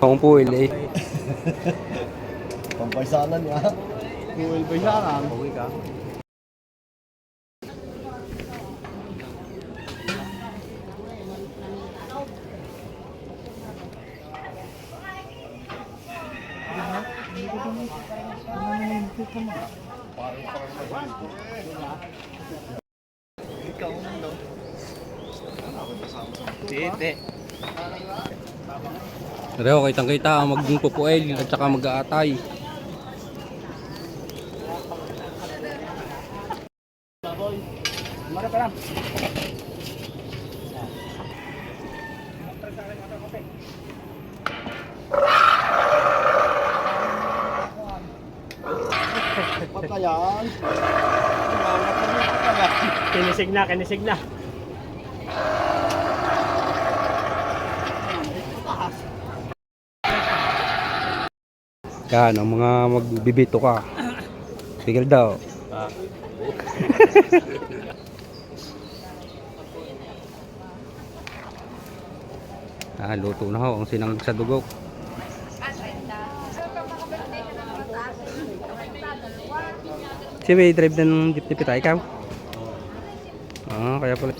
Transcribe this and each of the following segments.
Akong puwil eh. Pampaisanan nga. Buwil ba siya ka? Uwi ka. Tite. Pero kitang-kita ang magpupuel at saka mag-aatay. Mara pa lang. Patayan. Kinisig na, kinisig na. Yan, ang mga magbibito ka. Tigil daw. Luto na ho ang sinangag sa dugok. Si may drive ng jeep tayo ikaw? Kaya pala.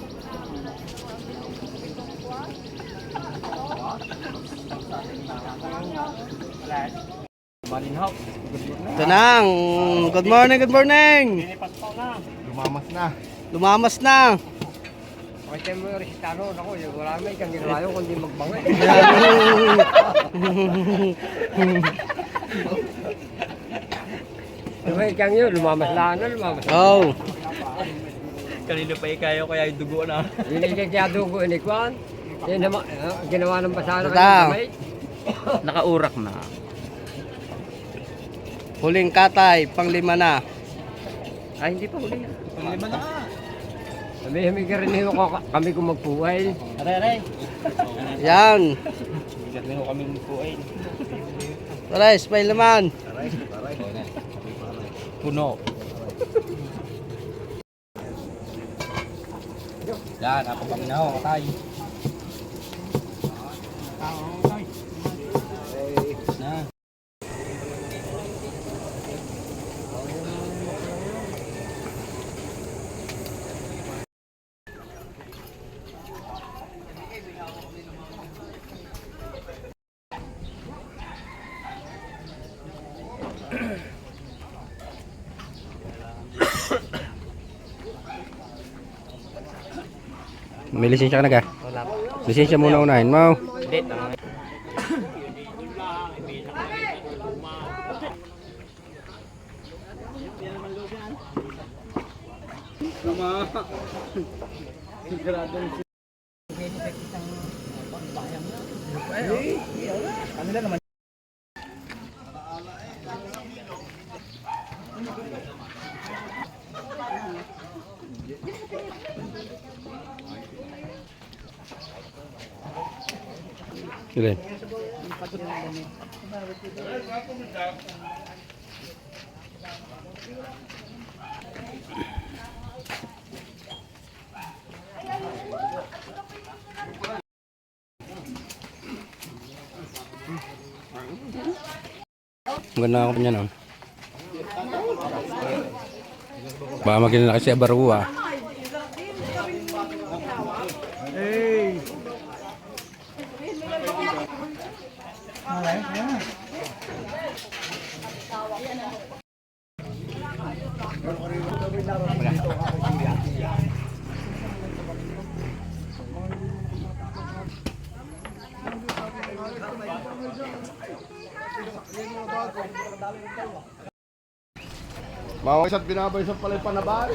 Malinhaw. Tanang, good morning, good morning. Lumamas na. Lumamas na. Okay, tayo mo yung resitano. Ako, wala may kang ginawa yun kundi magbangay. Diba ikang yun, lumamas lang na, lumamas. Oh. Kanina pa ikayo kaya yung dugo na. Hindi kaya dugo ni Kwan. Yan naman, ginawa ng basara Tata. Nakaurak na. Huling katay, panglima na. Ay, hindi pa huli. Panglima na ka. Sabi ka rin kami kung magpuway. Aray. Yan. Bigat na kami magpuway. Taray, spay laman. Puno. Yan, ako pang inaw, katay. Na. May lisensya ka na ka? Wala pa. Lisensya muna unahin mo. Hindi, tama. Kanila naman. Ilan? Ganda ako niya no. Baka makinala kasi abarwa. Hey! Mga isa't binabaysan pala yung panabay.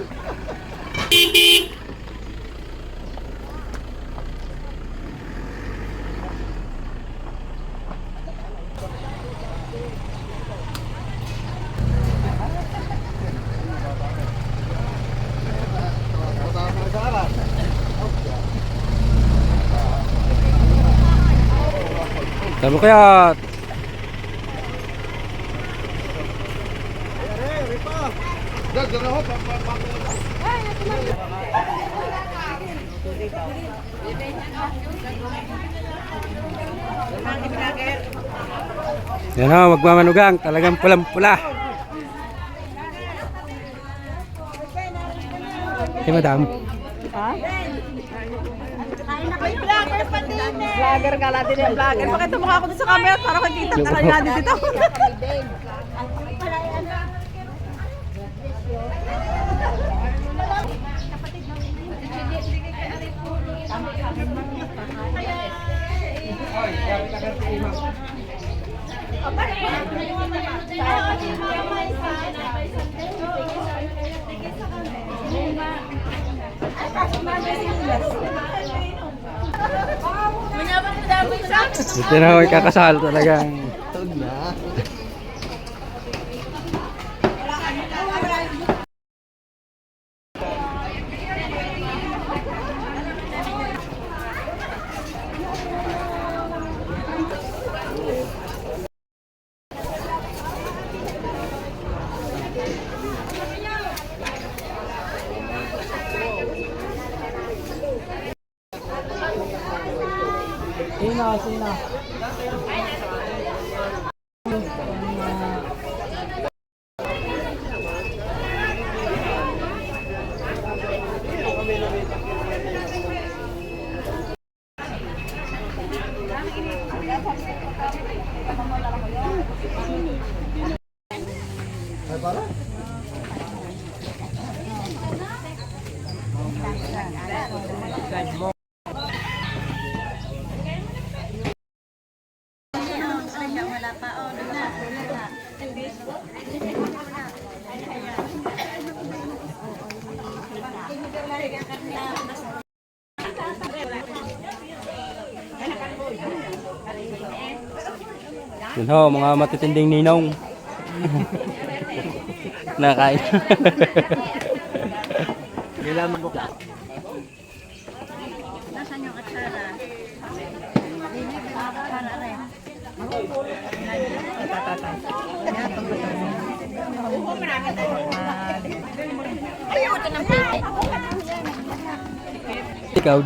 Sabi ko kaya yan o, magmamanugang. Talagang pulang-pula. Hey, madam. Vlogger ka natin yung vlogger. Bakit tumukha ako dito sa camera para makikita ka kanina dito? Ito na ako ikakasal talagang. Tawag na. Ay, para? Yun ho, mga matitinding ninong. Nakain. Kailangan mo. Nasaan yung atsara? Atsara rin. Ayaw, ito ng pili. Ikaw.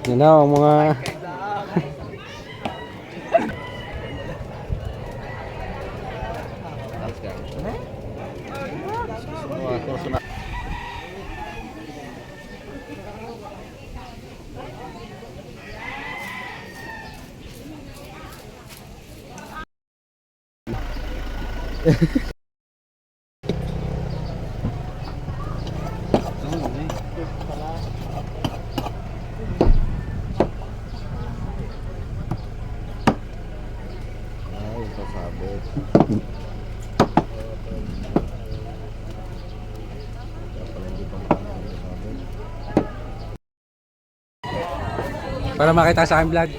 Yan na ang mga Ay, sasabot. para makita sa aking vlog.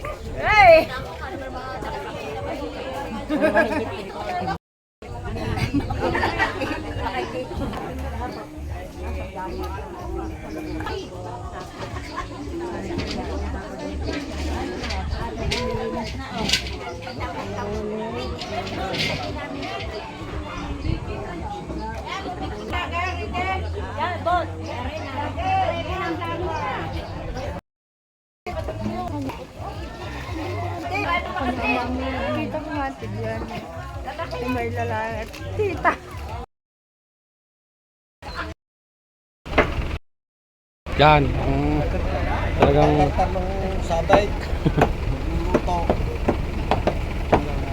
Hey! Kita ko hatid yan. May lalaki. Tita. Yan, ang talagang sabay. Magluluto.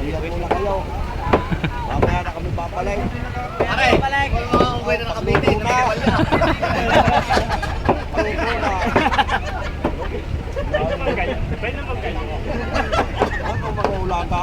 Iyan muna kayo. Mamaya na kami papalay. Okay. Wala mga kumpay na nakabiti. Nabigawal niya. Ano mga ulaga?